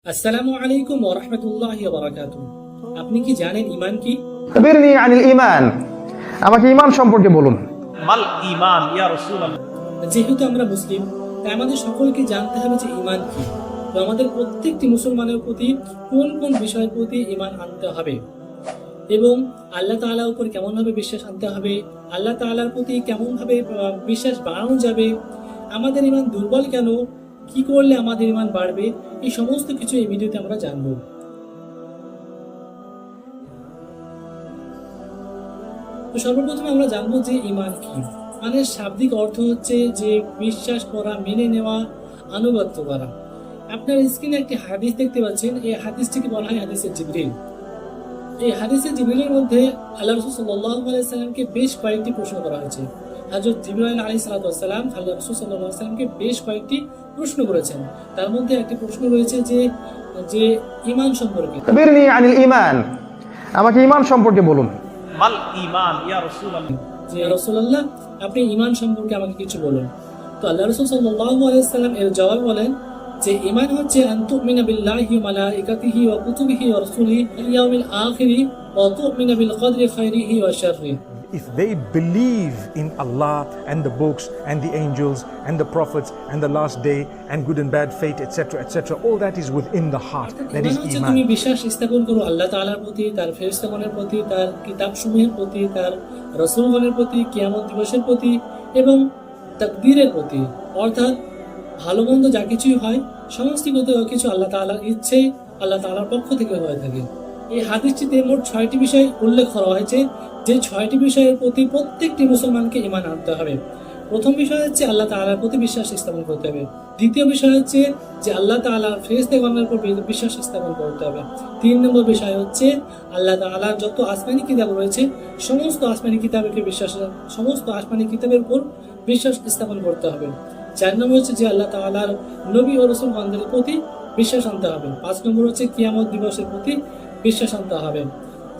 আসসালামু আলাইকুম ওয়া রাহমাতুল্লাহি ওয়া বারাকাতুহু। আপনি কি জানেন ঈমান কি? আখবিরনি আনিল ঈমান, আমাকে ঈমান সম্পর্কে বলুন। মাল ঈমান ইয়া রাসূলুল্লাহ। যেহেতু আমরা মুসলিম, তাই আমাদের সকলকে জানতে হবে যে ঈমান কি। তো আমাদের প্রত্যেকটি মুসলমানের প্রতি কোন কোন বিষয়ের প্রতি ঈমান আনতে হবে এবং আল্লাহ তাআলার উপর কেমন ভাবে বিশ্বাস আনতে হবে, আল্লাহ তাআলার প্রতি কেমন ভাবে বিশ্বাস বাড়ানো যাবে, আমাদের ঈমান দুর্বল কেন, কি করলে আমাদের ঈমান বাড়বে, এই সমস্ত কিছু এই ভিডিওতে আমরা জানবো। তো সর্বপ্রথমে আমরা জানবো যে ঈমান কি। মানে শাব্দিক অর্থ হচ্ছে যে বিশ্বাস করা, মেনে নেওয়া, আনুগত্য করা। আপনার স্ক্রিনে একটি হাদিস দেখতে পাচ্ছেন, এই হাদিসটিকে বলা হয় হাদিসে জিবরিল। এই হাদিসে জিবরিলের মধ্যে আল্লাহ রাসূল সাল্লাল্লাহু আলাইহি সাল্লামকে বেশ কয়েকটি প্রশ্ন করা হয়েছে। হযরত জিবরাইল আলাইহিস সালাম আল্লাহ রাসূল সাল্লাল্লাহু আলাইহি সাল্লামকে বেশ কয়েকটি প্রশ্ন করেছেন। তার মধ্যে একটি প্রশ্ন রয়েছে যে ঈমান সম্পর্কে। আখবিরনি আনিল ঈমান, আমাকে ঈমান সম্পর্কে বলুন। মাল ঈমান ইয়া রাসূলুল্লাহ। যে রাসূলুল্লাহ, আপনি ঈমান সম্পর্কে আমাকে কিছু বলুন। তো আল্লাহ রাসূল সাল্লাল্লাহু আলাইহি সাল্লাম এর জবাব বলেন যে ঈমান হচ্ছে আন তুমিনা বিল্লাহি ওয়া মালাইকাতিহি ওয়া কুতুবিহি ওয়া রাসূলিহি ওয়াল ইয়াউমিল আখিরি ওয়া তুমিনা বিল কদরি খাইরিহি ওয়া শাররিহি। If they believe in Allah and the books and the angels and the prophets and the last day and good and bad fate, etc., etc., all that is within the heart. That is ঈমান তুমি Iman. বিশ্বাস স্থাপন করো আল্লাহ তাআলার প্রতি, তার ফেরেশতাগণের প্রতি, তার কিতাবসমূহের প্রতি, তার রাসূলগণের প্রতি, কিয়ামত দিবসের প্রতি এবং তাকদীরের প্রতি। অর্থাৎ ভালো মন্দ যা কিছুই হয় সমস্ত কিছু আল্লাহ তাআলার ইচ্ছে, আল্লাহ তাআলার পক্ষ থেকে হয়ে থাকে। এই হাদিসটিতে মোট 6টি বিষয় উল্লেখ করা হয়েছে, যে 6টি বিষয়ের প্রতি প্রত্যেকটি মুসলমানকে ঈমান আনতে হবে। প্রথম বিষয় হচ্ছে আল্লাহ তাআলার প্রতি বিশ্বাস স্থাপন করতে হবে। দ্বিতীয় বিষয় হচ্ছে যে আল্লাহ তাআলার ফেরেশতাগণের উপর বিশ্বাস স্থাপন করতে হবে। 3 নম্বর বিষয় হচ্ছে আল্লাহ তাআলার যত আসমানি কিতাব রয়েছে সমস্ত আসমানি কিতাবের উপর বিশ্বাস স্থাপন করতে হবে। 4 নম্বর হচ্ছে যে আল্লাহ তাআলার নবী ও রাসূলগণদের প্রতি বিশ্বাস আনতে হবে। 5 নম্বর হচ্ছে কিয়ামত দিবসের প্রতি বিশ্বাস আনতে হবে।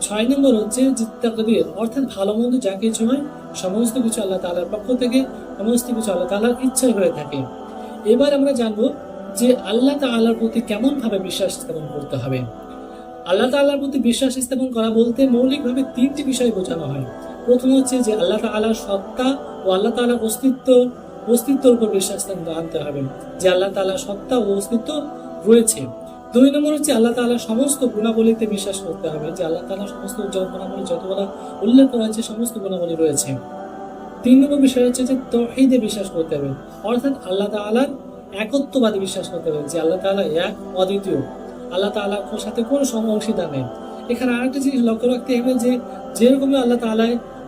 6 নম্বর হচ্ছে যে তাকদীর, অর্থাৎ ভালো মন্দ যা কিছু হয় সমস্ত কিছু আল্লাহ তাআলার পক্ষ থেকে, সমস্ত কিছু আল্লাহ তাআলার ইচ্ছায় হয়ে থাকে। এবার আমরা জানবো যে আল্লাহ তাআলার প্রতি কেমন ভাবে বিশ্বাস স্থাপন করতে হবে। আল্লাহ তাআলার প্রতি বিশ্বাস স্থাপন করা বলতে মৌলিকভাবে 3টি বিষয় বোঝানো হয়। প্রথম হচ্ছে যে আল্লাহ তাআলার সত্তা ও আল্লাহ তাআলার অস্তিত্বের উপর বিশ্বাস আনতে হবে, যে আল্লাহ তাআলার সত্তা ও অস্তিত্ব রয়েছে। 2 নম্বর হচ্ছে আল্লাহ তাআলার সমস্ত গুণাবলীতে বিশ্বাস করতে হবে, যে আল্লাহ তাআলার সমস্ত গুণাবলী যতগুলো উল্লেখ করা হয়েছে সমস্ত গুণাবলী রয়েছে। 3 নম্বর বিষয় হচ্ছে যে তাওহীদে বিশ্বাস করতে হবে, অর্থাৎ আল্লাহ তাআলার একত্ববাদে বিশ্বাস করতে হবে, যে আল্লাহ তাআলা এক, অদ্বিতীয়, আল্লাহ তাআলার সাথে কোনো অংশীদার নেই। এখানে আরেকটা জিনিস লক্ষ্য রাখতে হবে যে যেরকমই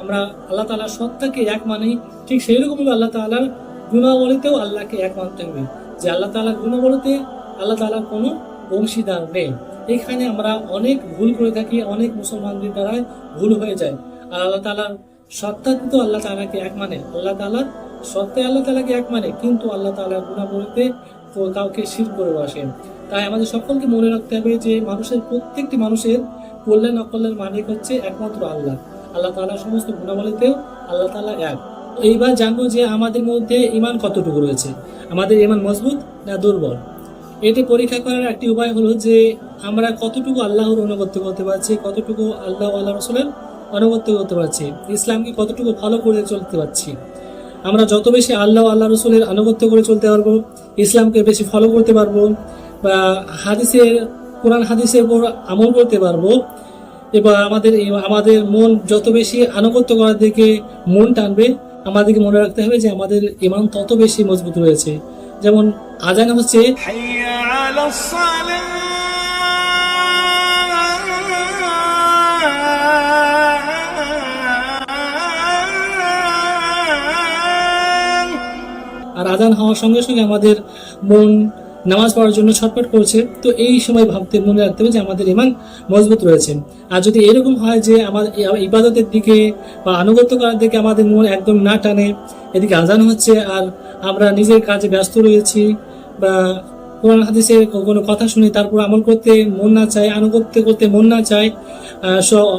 আমরা আল্লাহ তাআলার সত্তাকে এক মানি, ঠিক সেই রকমই আল্লাহ তাআলার গুণাবলীতেও আল্লাহকে এক মানতে হবে, যে আল্লাহ তাআলার গুণাবলীতে আল্লাহ তাআলার কোনো অংশীদার নেই। এখানে আমরা অনেক ভুল করে থাকি, অনেক মুসলমানদের দ্বারা ভুল হয়ে যায়। আর আল্লাহ তাআলার সত্তাতে তো আল্লাহ তাআলাকে এক মানে, আল্লাহ তাআলার সত্তায় আল্লাহ তাআলাকে এক মানে, কিন্তু আল্লাহ তাআলার গুণাবলীতে তো কাউকে শিরক করে বসে। তাই আমাদের সকলকে মনে রাখতে হবে যে প্রত্যেকটি মানুষের কল্যাণ অকল্যাণ মালিক হচ্ছে একমাত্র আল্লাহ। আল্লাহ তাআলার সমস্ত গুণাবলীতেও আল্লাহ তাআলা এক। এইবার জানবো যে আমাদের মধ্যে ঈমান কতটুকু রয়েছে, আমাদের ঈমান মজবুত না দুর্বল। এটি পরীক্ষা করার একটি উপায় হলো যে আমরা কতটুকু আল্লাহর আনুগত্য করতে পারছি, কতটুকু আল্লাহ রাসূলের আনুগত্য করতে পারছি, ইসলামকে কতটুকু ফলো করে চলতে পারছি। আমরা যত বেশি আল্লাহ রাসূলের আনুগত্য করে চলতে পারবো, ইসলামকে বেশি ফলো করতে পারবো, বা কোরআন হাদিসের উপর আমল করতে পারবো, এবার আমাদের মন যত বেশি আনুগত্য করার দিকে মন টানবে, আমাদেরকে মনে রাখতে হবে যে আমাদের ঈমান তত বেশি মজবুত রয়েছে। যেমন আযান হচ্ছে হাইয়া আলাস সালাহ। আর আযান হওয়ার সঙ্গে সঙ্গে আমাদের মন নামাজ পড়ার জন্য ছটফট করছে, তো এই সময় মনে রাখতে হবে যে আমাদের ঈমান মজবুত রয়েছে। আর যদি এরকম হয় যে আমাদের ইবাদতের দিকে বা আনুগত্য করার দিকে আমাদের মন একদম না টানে, এদিকে আযান হচ্ছে আর আমরা নিজের কাজে ব্যস্ত রয়েছি, বা কোরআন হাদিসের কোনো কথা শুনে তারপর আমল করতে মন না চায়, আনুগত্য করতে মন না চায়,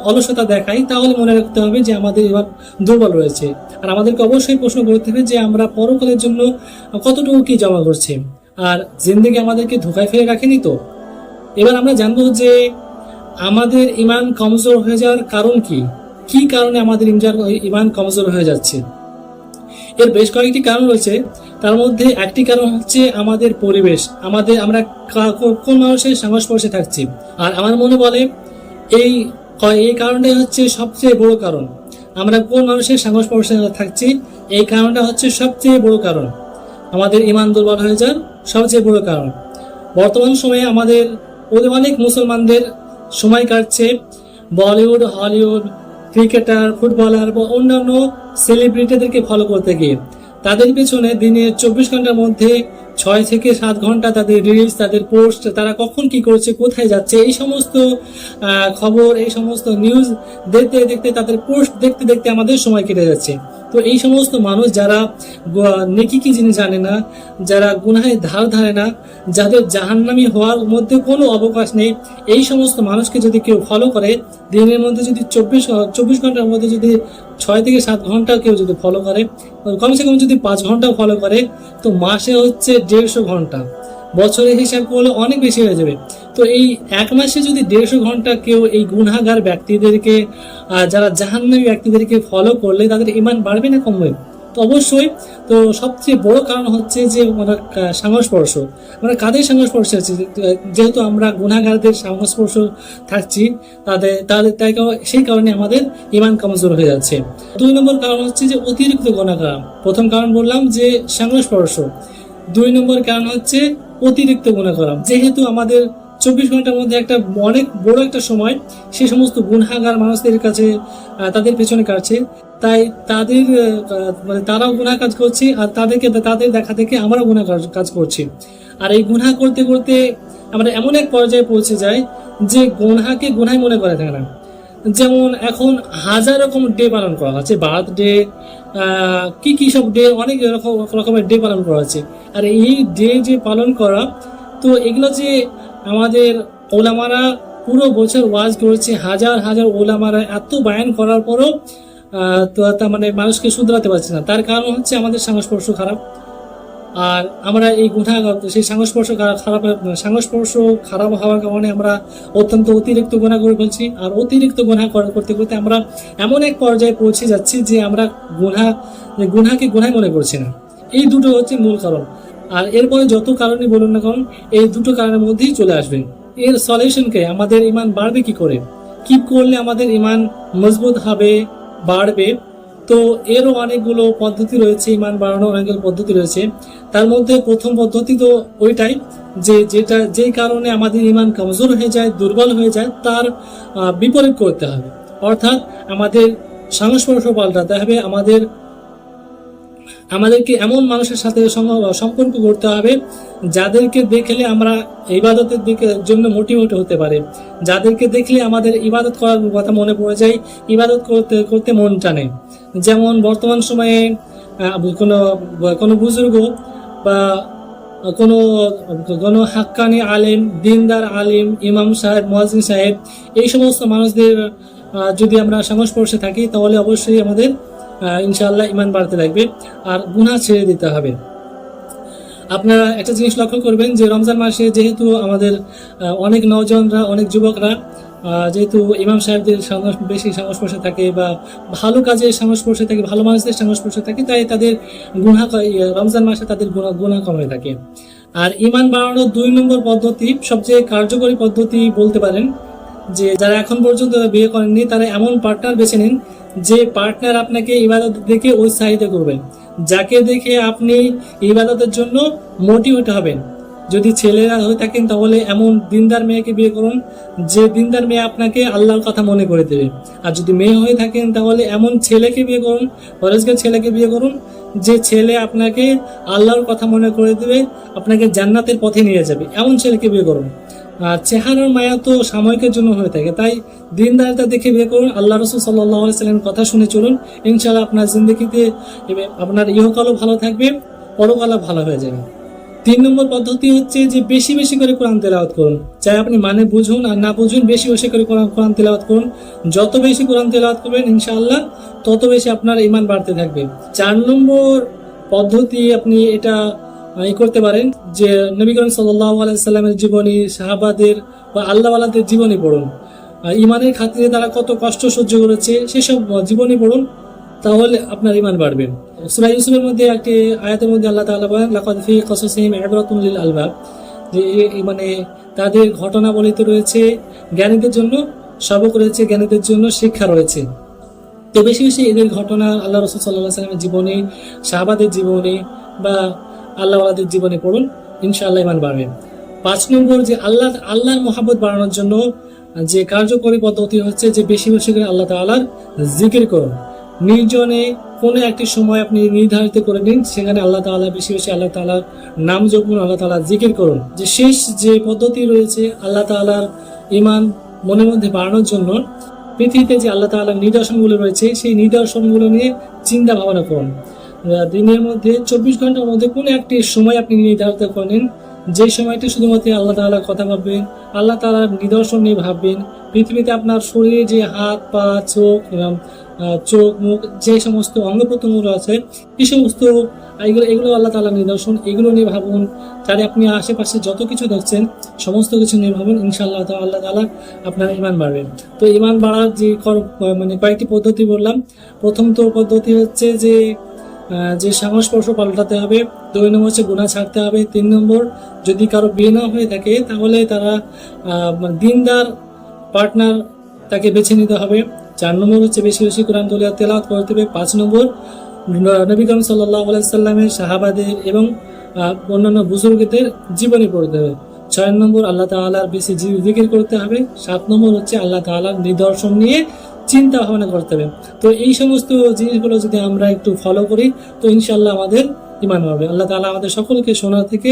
অলসতা দেখাই, তাহলে মনে রাখতে হবে যে আমাদের ঈমান দুর্বল রয়েছে। আর আমাদেরকে অবশ্যই প্রশ্ন করতে হবে যে আমরা পরকালের জন্য কতটুকু কি জমা করছি। আর জিন্দেগি আমাদেরকে ধোঁকায় ফেলে রাখেনি তো। এবার আমরা জানবো যে আমাদের ইমান কমজোর হয়ে যাওয়ার কারণ কি, কি কারণে আমাদের ইমান কমজোর হয়ে যাচ্ছে। এর বেশ কয়েকটি কারণ রয়েছে। তার মধ্যে একটি কারণ হচ্ছে আমাদের পরিবেশ, আমরা কোন মানুষের সংস্পর্শে থাকছি। আর আমার মনে বলে এই কারণটাই হচ্ছে সবচেয়ে বড় কারণ। আমরা কোন মানুষের সংস্পর্শে থাকছি, এই কারণটা হচ্ছে সবচেয়ে বড় কারণ আমাদের ইমান দুর্বল হয়ে যাওয়ার সবচেয়ে বড় কারণ। বর্তমান সময়ে আমাদের অনেক মুসলমানদের সময় কাটছে বলিউড, হলিউড, ক্রিকেটার, ফুটবলার বা অন্যান্য সেলিব্রিটিদেরকে ফলো করতে গিয়ে। তাদের পেছনে দিনে 24 ঘন্টার মধ্যে 6 থেকে 7 ঘন্টা তাদের রিলস, তাদের পোস্ট, তারা কখন কি করছে, কোথায় যাচ্ছে, এই সমস্ত খবর, এই সমস্ত নিউজ দেখতে দেখতে, তাদের পোস্ট দেখতে দেখতে আমাদের সময় কেটে যাচ্ছে। তো এই সমস্ত মানুষ যারা নেকি কি জিনিস জানে না, যারা গুনাহের ধার ধারে না, যাদের জাহান্নামী হওয়ার মধ্যে কোনো অবকাশ নেই, এই সমস্ত মানুষকে যদি কেউ ফলো করে, দিনের মধ্যে যদি 24 ঘন্টার মধ্যে যদি 6 থেকে 7 ঘন্টা কেউ যদি ফলো করে, কমসে কম যদি 5 ঘন্টা ফলো করে, তো মাসে হচ্ছে 150 ঘন্টা, বছরে হিসাব করলে অনেক বেশি হয়ে যাবে। তো এই এক মাসে যদি 150 ঘন্টা কেউ এই গুনাহগার ব্যক্তিদেরকে, যারা জাহান্নামী ব্যক্তিদেরকে ফলো করলে তাদের ইমান বাড়বে না কমবে? তো অবশ্যই। তো সবচেয়ে বড় কারণ হচ্ছে যে আমরা সংস্পর্শ, আমরা কাদের সংস্পর্শে আছি, যেহেতু আমরা গুনাহগারদের সংস্পর্শ থাকছি, তাই সেই কারণে আমাদের ইমান কমজোর হয়ে যাচ্ছে। 2 নম্বর কারণ হচ্ছে যে অতিরিক্ত গুনাহ করা। প্রথম কারণ বললাম যে সংস্পর্শ, 2 নম্বর কারণ হচ্ছে অতিরিক্ত গুনাহ করা। যেহেতু আমাদের 24 ঘন্টার মধ্যে একটা অনেক বড় একটা সময় সেই সমস্ত গুনাহগার মানুষদের কাছে, তাদের পেছনে কাটছে, তাই তারাও গুনাহ কাজ করছে, আর তাদের দেখা থেকে আমরাও গুনাহ কাজ করছি। আর এই গুনাহ করতে করতে আমরা এমন এক পর্যায়ে পৌঁছে যাই যে গুনাহকে গুনাহ মনে করে থাকে না। যেমন এখন হাজার রকম ডে পালন করা হচ্ছে, বার্থডে, কি সব ডে, অনেক রকমের ডে পালন করা হচ্ছে। আর এই ডে যে পালন করা, তো এগুলো যে আমাদের ওলামারা পুরো বছর ওয়াজ করেছে, হাজার হাজার ওলামারা এত বায়ান করার পরও তো তার মানে মানুষকে শুধরাতে পারছে না। তার কারণ হচ্ছে আমাদের সংস্পর্শ খারাপ। আর আমরা এই গুনাহ, সেই সংস্পর্শ খারাপ হওয়ার কারণে আমরা অতিরিক্ত গুনাহ করে ফেলছি। আর অতিরিক্ত গুনাহ করতে করতে আমরা এমন এক পর্যায়ে পৌঁছে যাচ্ছি যে আমরা গুনাহকে গুনাহ মনে করছি না। এই দুটো হচ্ছে মূল কারণ। আর এরপরে যত কারণই বলুন না কারণ, এই দুটো কারণের মধ্যেই চলে আসবে। এর সলিউশনকে, আমাদের ইমান বাড়বে কি করে, কি করলে আমাদের ইমান মজবুত হবে, বাড়বে, তো এরও অনেকগুলো পদ্ধতি রয়েছে। ইমান বাড়ানোর অনেকগুলো পদ্ধতি রয়েছে। তার মধ্যে প্রথম পদ্ধতি তো ওইটাই যেই কারণে আমাদের ইমান কমজোর হয়ে যায়, দুর্বল হয়ে যায়, তার বিপরীত করতে হবে। অর্থাৎ আমাদের সংস্পর্শ পাল্টাতে হবে, আমাদেরকে এমন মানুষের সাথে সম্পর্ক করতে হবে যাদেরকে দেখলে আমরা ইবাদতের জন্য মোটিভেট হতে পারে, যাদেরকে দেখলে আমাদের ইবাদত করার কথা মনে পড়ে যায়, ইবাদত করতে মন টানে। যেমন বর্তমান সময়ে কোনো বুজুর্গ বা কোনো হাক্কানি আলেম, দিনদার আলেম, ইমাম সাহেব, মুয়াজ্জিন সাহেব, এই সমস্ত মানুষদের যদি আমরা সংস্পর্শে থাকি, তাহলে অবশ্যই আমাদের ইনশাআল্লাহ ইমান বাড়তে লাগবে আর গুনাহ ছেড়ে দিতে হবে। আপনারা একটা জিনিস লক্ষ্য করবেন যে রমজান মাসে যেহেতু আমাদের অনেক নওজওয়ানরা, অনেক যুবকরা যেহেতু ইমাম সাহেবদের বেশি সংস্পর্শে থাকে বা ভালো কাজের সংস্পর্শে থাকে, ভালো মানুষদের সংস্পর্শে থাকে, তাই তাদের রমজান মাসে তাদের গুনাহ কমে থাকে। আর ইমান বাড়ানোর 2 নম্বর পদ্ধতি, সবচেয়ে কার্যকরী পদ্ধতি বলতে পারেন, যে যারা এখন পর্যন্ত বিয়ে করেননি তারা এমন পার্টনার বেছে নিন যে পার্টনার আপনাকে ইবাদত দেখে উৎসাহিত করবেন, যাকে দেখে আপনি ইবাদতের জন্য মোটিভেট হবেন। যদি ছেলেরা হয়ে থাকেন তাহলে এমন দিনদার মেয়েকে বিয়ে করুন যে দিনদার মেয়ে আপনাকে আল্লাহর কথা মনে করে দেবে। আর যদি মেয়ে হয়ে থাকেন তাহলে এমন ছেলেকে বিয়ে করুন, পরেশগার ছেলেকে বিয়ে করুন, যে ছেলে আপনাকে আল্লাহর কথা মনে করে দেবে, আপনাকে জান্নাতের পথে নিয়ে যাবে, এমন ছেলেকে বিয়ে করুন। আর চেহারার মায়া তো সাময়িকের জন্য হয়ে থাকে, তাই দিনদারিতা দেখে বিয়ে করুন, আল্লাহ রাসূল সাল্লাল্লাহু আলাইহি ওয়াসাল্লামের কথা শুনে চলুন, ইনশাআল্লাহ আপনার জিন্দেগিতে আপনার ইহকালও ভালো থাকবে, পরকালও ভালো হয়ে যাবে। 3 নম্বর পদ্ধতি হচ্ছে যে বেশি বেশি করে কোরআন তেলাওয়াত করুন। চাই আপনি মানে বুঝুন আর না বুঝুন, বেশি বেশি করে কোরআন তেলাওয়াত করুন। যত বেশি কোরআন তেলাওয়াত করবেন ইনশাআল্লাহ তত বেশি আপনার ঈমান বাড়তে থাকবে। 4 নম্বর পদ্ধতি, আপনি এটা করতে পারেন যে নবী করিম সাল্লাল্লাহু আলাইহি সাল্লামের জীবনী, সাহাবাদের বা আল্লাহওয়ালাদের জীবনী পড়ুন। ইমানের খাতিরে তারা কত কষ্ট সহ্য করেছে সেসব জীবনী পড়ুন, তাহলে আপনার ইমান বাড়বে। সূরা ইউসুফের মধ্যে একটি আয়াতের মধ্যে আল্লাহ তাআলা বলেন, লাকাদ ফি কাসাসিহিম ইবরাতুন লিল আলবাব, যে মানে তাদের ঘটনাবলিতে রয়েছে জ্ঞানীদের জন্য সবক রয়েছে, জ্ঞানীদের জন্য শিক্ষা রয়েছে। তো বেশি বেশি এদের ঘটনা, আল্লাহ রাসূল সাল্লাল্লাহু আলাইহি সাল্লামের জীবনী, সাহাবাদের জীবনী বা আল্লাহওয়ালাদের জীবনী পড়ুন, ইনশাআল্লাহ ইমান বাড়বে। 5 নম্বর যে আল্লাহর মহব্বত বাড়ানোর জন্য যে কার্যকরী পদ্ধতি হচ্ছে যে বেশি বেশি করে আল্লাহ তাআলার জিকির করুন। নির্জনে কোনো একটি সময় আপনি নির্ধারিত করে নিন, সেখানে আল্লাহ তাআলা বেশি বেশি আল্লাহ তাআলার নাম জপুন, আল্লাহ তাআলার জিকির করুন। যে শেষ যে পদ্ধতি রয়েছে আল্লাহ তাআলার ঈমান মনের মধ্যে বাড়ানোর জন্য, পৃথিবীতে যে আল্লাহ তাআলার নিদর্শনগুলো রয়েছে সেই নিদর্শনগুলো নিয়ে চিন্তা ভাবনা করুন। দিনের মধ্যে 24 ঘন্টার মধ্যে কোনো একটি সময় আপনি নির্ধারিত করে নিন, যে সময়টি শুধুমাত্র আল্লাহ তাআলার কথা ভাববেন, আল্লাহ তাআলার নিদর্শন নিয়ে ভাববেন। পৃথিবীতে আপনার শরীরে যে হাত, পা, চোখ, মুখ, যে সমস্ত অঙ্গ প্রত্যঙ্গ আছে, এই সমস্ত এগুলো আল্লাহ তাআলার নিদর্শন, এগুলো নিয়ে ভাবুন। তাহলে আপনি আশেপাশে যত কিছু দেখছেন সমস্ত কিছু নিয়ে ভাবুন, ইনশাআল্লাহ আল্লাহ তাআলা আপনার ঈমান বাড়বে। তো ঈমান বাড়ার যে কয়েকটি পদ্ধতি বললাম। প্রথম তো পদ্ধতি হচ্ছে যে সংস্পর্শ পাল্টাতে হবে। 2 নম্বর হচ্ছে গুনাহ ছাড়তে হবে। 3 নম্বর যদি কারো বিয়ে না হয়ে থাকে তাহলে তারা দিনদার পার্টনার তাকে বেছে নিতে হবে। 4 নম্বর হচ্ছে বেশি বেশি কোরআন তেলাওয়াত করতে হবে। 5 নম্বর নবী করিম সাল্লাল্লাহু আলাইহি সাল্লামের, সাহাবাদের এবং অন্যান্য বুজুর্গদের জীবনী পড়তে হবে। 6 নম্বর আল্লাহ তাআলার বেশি জিকির করতে হবে। 7 নম্বর হচ্ছে আল্লাহ তাআলার নিদর্শন নিয়ে চিন্তা ভাবনা করতে হবে। তো এই সমস্ত জিনিসগুলো যদি আমরা একটু ফলো করি তো ইনশাআল্লাহ আমাদের ঈমান হবে। আল্লাহ তাআলা আমাদের সকলকে শোনা থেকে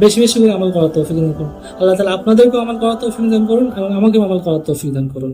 বেশি বেশি করে আমল করার তৌফিক দান করুন। আল্লাহ তাআলা আপনাদেরকেও আমল করার তৌফিক দান করুন এবং আমাকেও আমল করার তৌফিক দান করুন।